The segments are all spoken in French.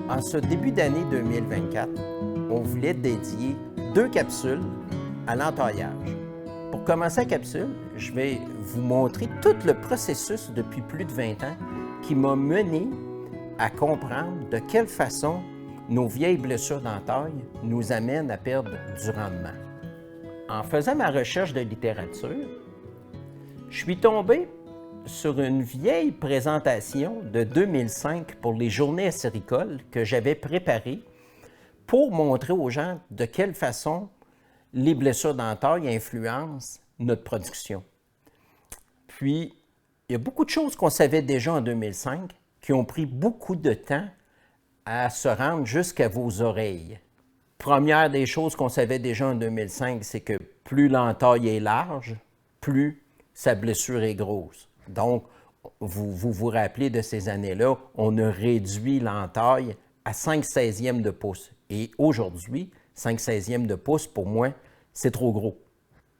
En ce début d'année 2024, on voulait dédier 2 capsules à l'entaillage. Pour commencer la capsule, je vais vous montrer tout le processus depuis plus de 20 ans qui m'a mené à comprendre de quelle façon nos vieilles blessures d'entaille nous amènent à perdre du rendement. En faisant ma recherche de littérature, je suis tombé sur une vieille présentation de 2005 pour les journées acéricoles que j'avais préparée pour montrer aux gens de quelle façon les blessures d'entaille influencent notre production. Puis, il y a beaucoup de choses qu'on savait déjà en 2005 qui ont pris beaucoup de temps à se rendre jusqu'à vos oreilles. Première des choses qu'on savait déjà en 2005, c'est que plus l'entaille est large, plus sa blessure est grosse. Donc, vous rappelez de ces années-là, on a réduit l'entaille à 5/16e de pouce. Et aujourd'hui, 5/16e de pouce, pour moi, c'est trop gros.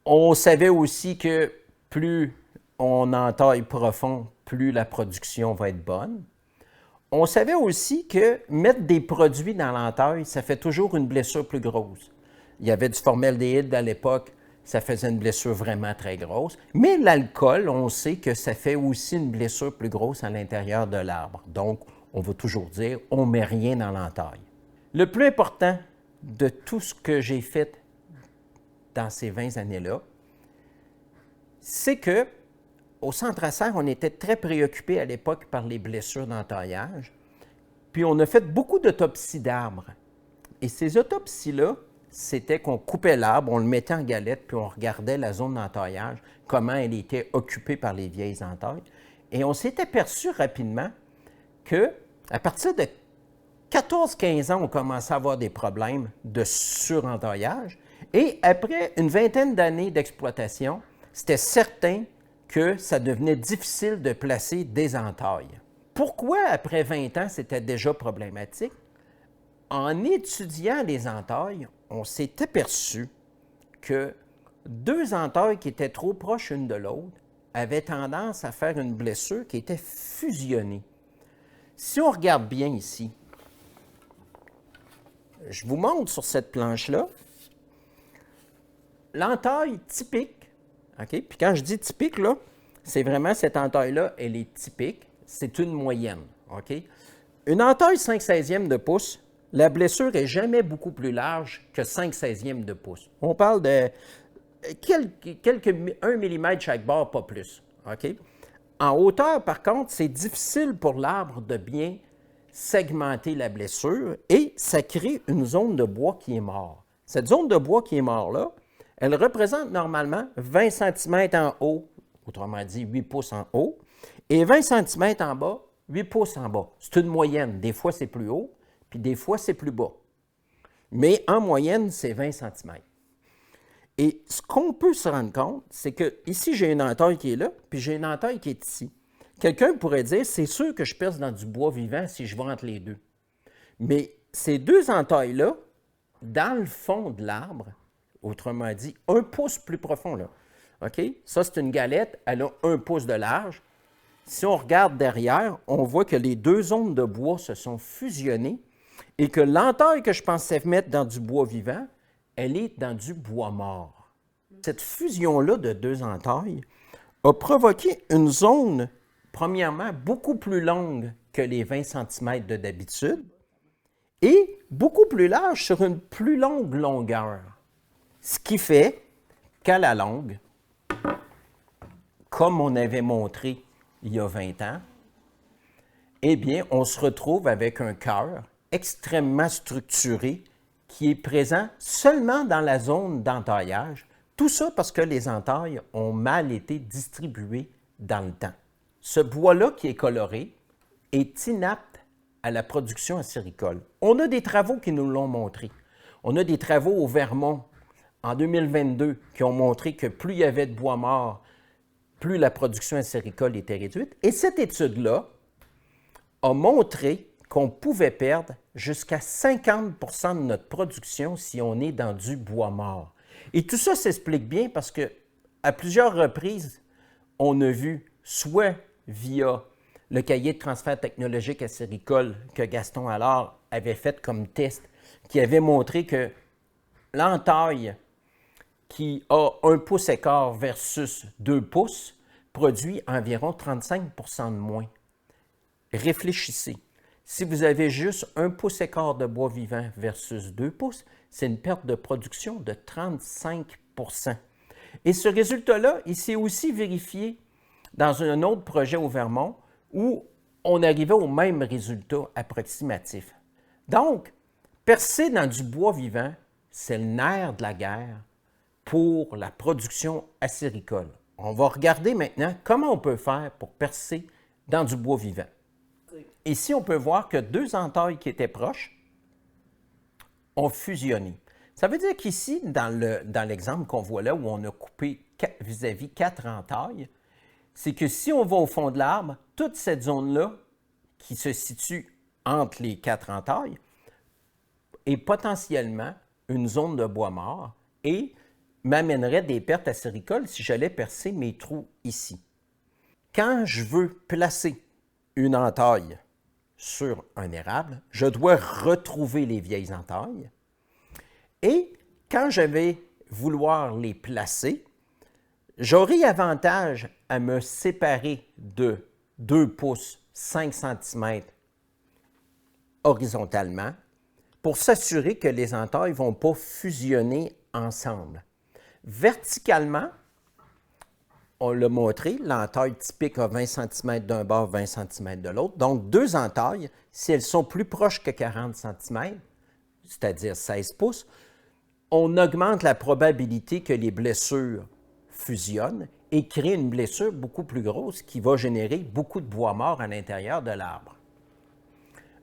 On savait aussi que plus on entaille profond, plus la production va être bonne. On savait aussi que mettre des produits dans l'entaille, ça fait toujours une blessure plus grosse. Il y avait du formaldéhyde à l'époque, ça faisait une blessure vraiment très grosse. Mais l'alcool, on sait que ça fait aussi une blessure plus grosse à l'intérieur de l'arbre. Donc, on va toujours dire, on ne met rien dans l'entaille. Le plus important de tout ce que j'ai fait dans ces 20 années-là, c'est que au Centre Acer, on était très préoccupés à l'époque par les blessures d'entaillage. Puis on a fait beaucoup d'autopsies d'arbres. Et ces autopsies-là, c'était qu'on coupait l'arbre, on le mettait en galette, puis on regardait la zone d'entaillage, comment elle était occupée par les vieilles entailles. Et on s'est aperçu rapidement qu'à partir de 14-15 ans, on commençait à avoir des problèmes de surentaillage. Et après une vingtaine d'années d'exploitation, c'était certain que ça devenait difficile de placer des entailles. Pourquoi, après 20 ans, c'était déjà problématique? En étudiant les entailles, on s'est aperçu que 2 entailles qui étaient trop proches l'une de l'autre avaient tendance à faire une blessure qui était fusionnée. Si on regarde bien ici, je vous montre sur cette planche-là, l'entaille typique. OK? Puis quand je dis typique, là, c'est vraiment cette entaille-là, elle est typique. C'est une moyenne. OK? Une entaille 5/16e de pouce, la blessure n'est jamais beaucoup plus large que 5/16e de pouce. On parle de quelques 1 mm chaque bord, pas plus. OK? En hauteur, par contre, c'est difficile pour l'arbre de bien segmenter la blessure et ça crée une zone de bois qui est mort. Cette zone de bois qui est mort-là, elle représente normalement 20 cm en haut, autrement dit 8 pouces en haut, et 20 cm en bas, 8 pouces en bas. C'est une moyenne. Des fois, c'est plus haut, puis des fois, c'est plus bas. Mais en moyenne, c'est 20 cm. Et ce qu'on peut se rendre compte, c'est que ici, j'ai une entaille qui est là, puis j'ai une entaille qui est ici. Quelqu'un pourrait dire, c'est sûr que je perce dans du bois vivant si je vais entre les deux. Mais ces 2 entailles-là, dans le fond de l'arbre, autrement dit, 1 pouce plus profond, là. OK? Ça, c'est une galette, elle a 1 pouce de large. Si on regarde derrière, on voit que les 2 zones de bois se sont fusionnées et que l'entaille que je pensais mettre dans du bois vivant, elle est dans du bois mort. Cette fusion-là de 2 entailles a provoqué une zone, premièrement, beaucoup plus longue que les 20 cm de d'habitude et beaucoup plus large sur une plus longue longueur. Ce qui fait qu'à la longue, comme on avait montré il y a 20 ans, eh bien, on se retrouve avec un cœur extrêmement structuré qui est présent seulement dans la zone d'entaillage. Tout ça parce que les entailles ont mal été distribuées dans le temps. Ce bois-là qui est coloré est inapte à la production acéricole. On a des travaux qui nous l'ont montré. On a des travaux au Vermont en 2022 qui ont montré que plus il y avait de bois mort, plus la production acéricole était réduite. Et cette étude-là a montré qu'on pouvait perdre jusqu'à 50 % de notre production si on est dans du bois mort. Et tout ça s'explique bien parce qu'à plusieurs reprises, on a vu, soit via le cahier de transfert technologique acéricole que Gaston Allard avait fait comme test, qui avait montré que l'entaille qui a 1 pouce écart versus 2 pouces produit environ 35 % de moins. Réfléchissez. Si vous avez juste 1 pouce écart de bois vivant versus 2 pouces, c'est une perte de production de 35 %. Et ce résultat-là, il s'est aussi vérifié dans un autre projet au Vermont où on arrivait au même résultat approximatif. Donc, percer dans du bois vivant, c'est le nerf de la guerre pour la production acéricole. On va regarder maintenant comment on peut faire pour percer dans du bois vivant. Ici, on peut voir que deux entailles qui étaient proches ont fusionné. Ça veut dire qu'ici, dans l'exemple qu'on voit là, où on a coupé vis-à-vis 4 entailles, c'est que si on va au fond de l'arbre, toute cette zone-là, qui se situe entre les 4 entailles, est potentiellement une zone de bois mort et m'amènerait des pertes acéricoles si j'allais percer mes trous ici. Quand je veux placer une entaille sur un érable, je dois retrouver les vieilles entailles. Et quand je vais vouloir les placer, j'aurai avantage à me séparer de 2 pouces 5 cm horizontalement pour s'assurer que les entailles ne vont pas fusionner ensemble. Verticalement, on l'a montré, l'entaille typique a 20 cm d'un bord, 20 cm de l'autre. Donc, deux entailles, si elles sont plus proches que 40 cm, c'est-à-dire 16 pouces, on augmente la probabilité que les blessures fusionnent et créent une blessure beaucoup plus grosse qui va générer beaucoup de bois mort à l'intérieur de l'arbre.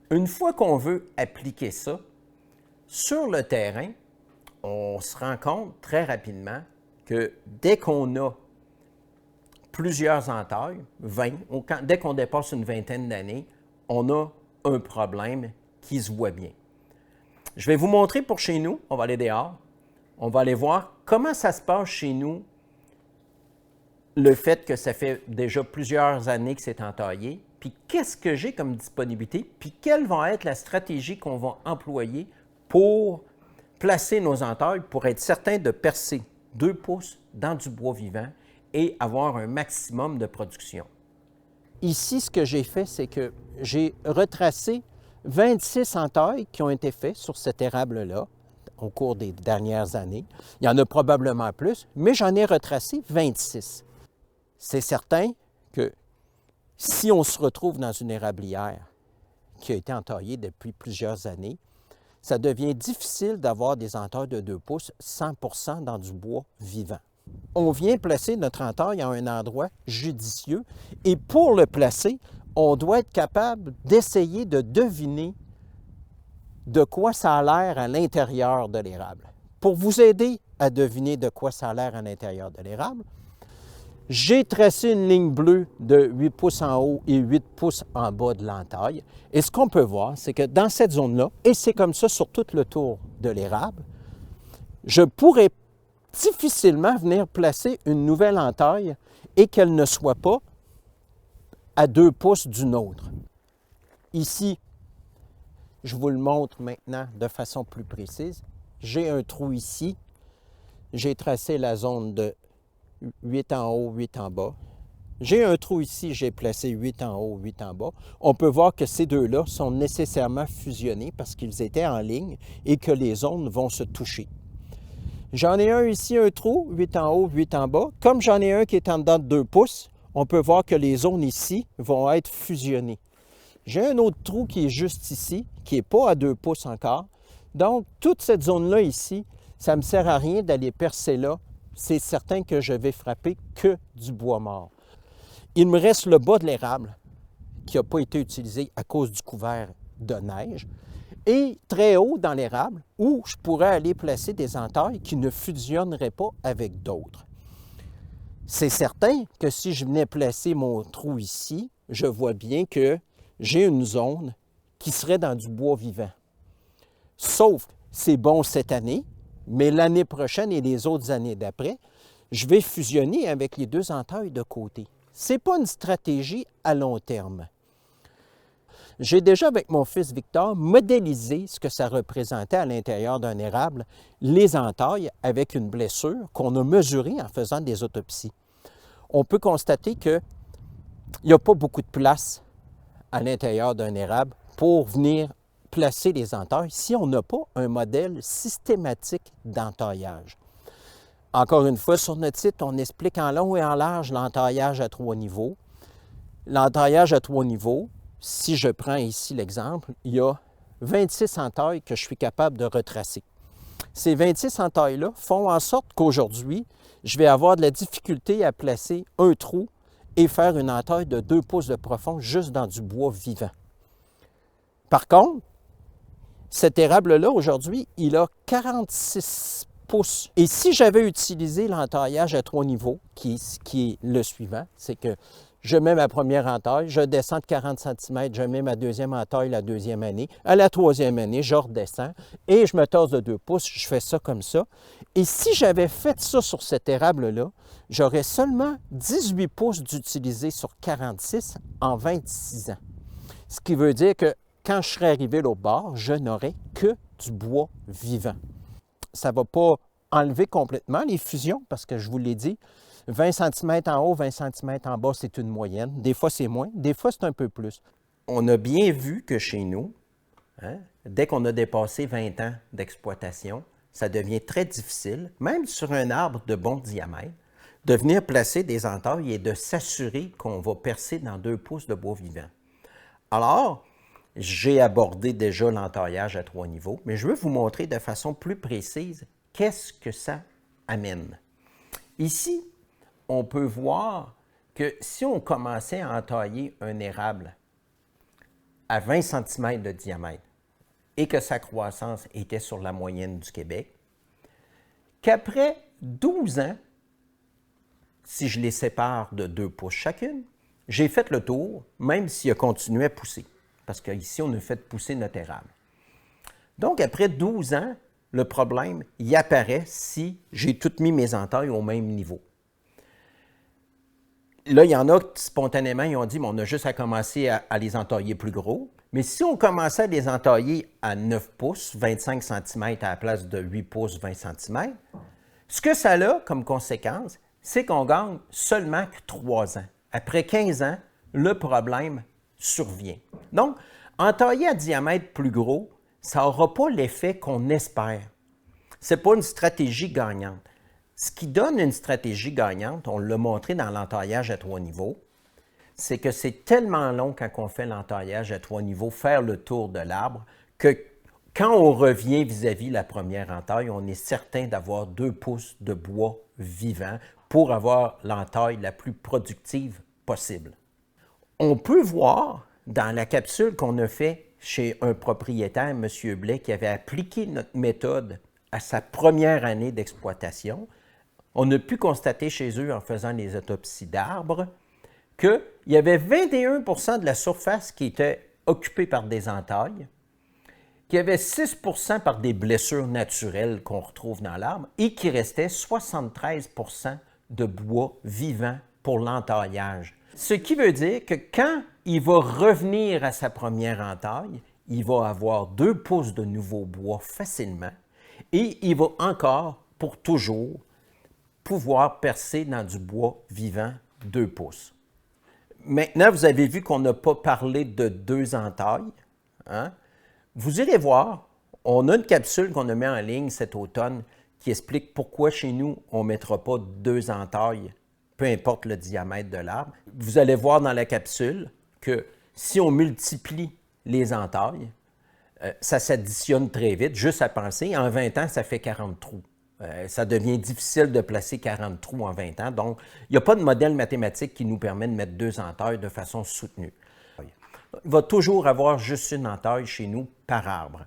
Une fois qu'on veut appliquer ça, sur le terrain, on se rend compte très rapidement que dès qu'on a plusieurs entailles, 20, dès qu'on dépasse une vingtaine d'années, on a un problème qui se voit bien. Je vais vous montrer pour chez nous, on va aller dehors, on va aller voir comment ça se passe chez nous, le fait que ça fait déjà plusieurs années que c'est entaillé, puis qu'est-ce que j'ai comme disponibilité, puis quelle va être la stratégie qu'on va employer pour placer nos entailles pour être certain de percer 2 pouces dans du bois vivant et avoir un maximum de production. Ici, ce que j'ai fait, c'est que j'ai retracé 26 entailles qui ont été faites sur cet érable-là au cours des dernières années. Il y en a probablement plus, mais j'en ai retracé 26. C'est certain que si on se retrouve dans une érablière qui a été entaillée depuis plusieurs années, ça devient difficile d'avoir des entailles de 2 pouces 100% dans du bois vivant. On vient placer notre entaille à un endroit judicieux et pour le placer, on doit être capable d'essayer de deviner de quoi ça a l'air à l'intérieur de l'érable. Pour vous aider à deviner de quoi ça a l'air à l'intérieur de l'érable, j'ai tracé une ligne bleue de 8 pouces en haut et 8 pouces en bas de l'entaille. Et ce qu'on peut voir, c'est que dans cette zone-là, et c'est comme ça sur tout le tour de l'érable, je pourrais difficilement venir placer une nouvelle entaille et qu'elle ne soit pas à 2 pouces d'une autre. Ici, je vous le montre maintenant de façon plus précise. J'ai un trou ici. J'ai tracé la zone de 8 en haut, 8 en bas. J'ai un trou ici, j'ai placé 8 en haut, 8 en bas. On peut voir que ces deux-là sont nécessairement fusionnés parce qu'ils étaient en ligne et que les zones vont se toucher. J'en ai un ici, un trou, 8 en haut, 8 en bas. Comme j'en ai un qui est en dedans de 2 pouces, on peut voir que les zones ici vont être fusionnées. J'ai un autre trou qui est juste ici, qui n'est pas à 2 pouces encore. Donc, toute cette zone-là ici, ça ne me sert à rien d'aller percer là. C'est certain que je vais frapper que du bois mort. Il me reste le bas de l'érable qui n'a pas été utilisé à cause du couvert de neige et très haut dans l'érable où je pourrais aller placer des entailles qui ne fusionneraient pas avec d'autres. C'est certain que si je venais placer mon trou ici, je vois bien que j'ai une zone qui serait dans du bois vivant. Sauf que c'est bon cette année, mais l'année prochaine et les autres années d'après, je vais fusionner avec les deux entailles de côté. Ce n'est pas une stratégie à long terme. j'ai déjà avec mon fils Victor modélisé ce que ça représentait à l'intérieur d'un érable, les entailles avec une blessure qu'on a mesurée en faisant des autopsies. On peut constater qu'il n'y a pas beaucoup de place à l'intérieur d'un érable pour venir placer les entailles si on n'a pas un modèle systématique d'entaillage. Encore une fois, sur notre site, on explique en long et en large l'entaillage à 3 niveaux. L'entaillage à 3 niveaux, si je prends ici l'exemple, il y a 26 entailles que je suis capable de retracer. Ces 26 entailles-là font en sorte qu'aujourd'hui, je vais avoir de la difficulté à placer un trou et faire une entaille de 2 pouces de profond juste dans du bois vivant. Par contre, cet érable-là, aujourd'hui, il a 46 pouces. Et si j'avais utilisé l'entaillage à 3 niveaux, qui est le suivant, c'est que je mets ma première entaille, je descends de 40 cm, je mets ma deuxième entaille la deuxième année. À la troisième année, je redescends et je me tasse de 2 pouces, je fais ça comme ça. Et si j'avais fait ça sur cet érable-là, j'aurais seulement 18 pouces d'utiliser sur 46 en 26 ans. Ce qui veut dire que quand je serai arrivé l'autre bord, je n'aurai que du bois vivant. Ça ne va pas enlever complètement les fusions parce que je vous l'ai dit, 20 cm en haut, 20 cm en bas, c'est une moyenne. Des fois, c'est moins, des fois, c'est un peu plus. On a bien vu que chez nous, dès qu'on a dépassé 20 ans d'exploitation, ça devient très difficile, même sur un arbre de bon diamètre, de venir placer des entailles et de s'assurer qu'on va percer dans 2 pouces de bois vivant. Alors, j'ai abordé déjà l'entaillage à 3 niveaux, mais je veux vous montrer de façon plus précise qu'est-ce que ça amène. Ici, on peut voir que si on commençait à entailler un érable à 20 cm de diamètre et que sa croissance était sur la moyenne du Québec, qu'après 12 ans, si je les sépare de 2 pouces chacune, j'ai fait le tour, même s'il a continué à pousser, parce qu'ici, on a fait pousser notre érable. Donc, après 12 ans, le problème, il apparaît si j'ai toutes mis mes entailles au même niveau. Là, il y en a qui, spontanément, ils ont dit, on a juste à commencer à les entailler plus gros. Mais si on commençait à les entailler à 9 pouces, 25 cm à la place de 8 pouces, 20 cm, ce que ça a comme conséquence, c'est qu'on gagne seulement que 3 ans. Après 15 ans, le problème survient. Donc, entailler à diamètre plus gros, ça n'aura pas l'effet qu'on espère. Ce n'est pas une stratégie gagnante. Ce qui donne une stratégie gagnante, on l'a montré dans l'entaillage à 3 niveaux, c'est que c'est tellement long quand on fait l'entaillage à 3 niveaux, faire le tour de l'arbre, que quand on revient vis-à-vis la première entaille, on est certain d'avoir 2 pouces de bois vivant pour avoir l'entaille la plus productive possible. On peut voir dans la capsule qu'on a fait chez un propriétaire, M. Blais, qui avait appliqué notre méthode à sa première année d'exploitation, on a pu constater chez eux, en faisant les autopsies d'arbres, qu'il y avait 21 % de la surface qui était occupée par des entailles, qu'il y avait 6 % par des blessures naturelles qu'on retrouve dans l'arbre et qu'il restait 73 % de bois vivant pour l'entaillage. Ce qui veut dire que quand il va revenir à sa première entaille, il va avoir 2 pouces de nouveau bois facilement et il va encore, pour toujours, pouvoir percer dans du bois vivant 2 pouces. Maintenant, vous avez vu qu'on n'a pas parlé de 2 entailles. Vous irez voir, on a une capsule qu'on a mis en ligne cet automne qui explique pourquoi chez nous, on ne mettra pas 2 entailles, peu importe le diamètre de l'arbre. Vous allez voir dans la capsule que si on multiplie les entailles, ça s'additionne très vite, juste à penser. En 20 ans, ça fait 40 trous. Ça devient difficile de placer 40 trous en 20 ans. Donc, il n'y a pas de modèle mathématique qui nous permet de mettre 2 entailles de façon soutenue. Il va toujours avoir juste une entaille chez nous par arbre.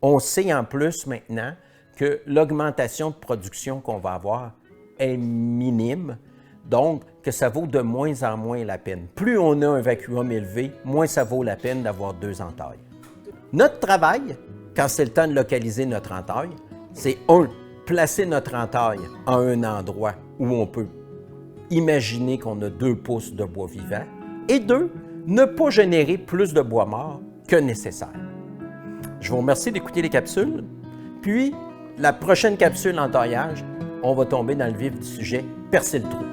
On sait en plus maintenant que l'augmentation de production qu'on va avoir est minime, donc que ça vaut de moins en moins la peine. Plus on a un vacuum élevé, moins ça vaut la peine d'avoir 2 entailles. Notre travail, quand c'est le temps de localiser notre entaille, c'est placer notre entaille à un endroit où on peut imaginer qu'on a 2 pouces de bois vivant et 2, ne pas générer plus de bois mort que nécessaire. Je vous remercie d'écouter les capsules. Puis, la prochaine capsule en taillage, on va tomber dans le vif du sujet, percer le trou.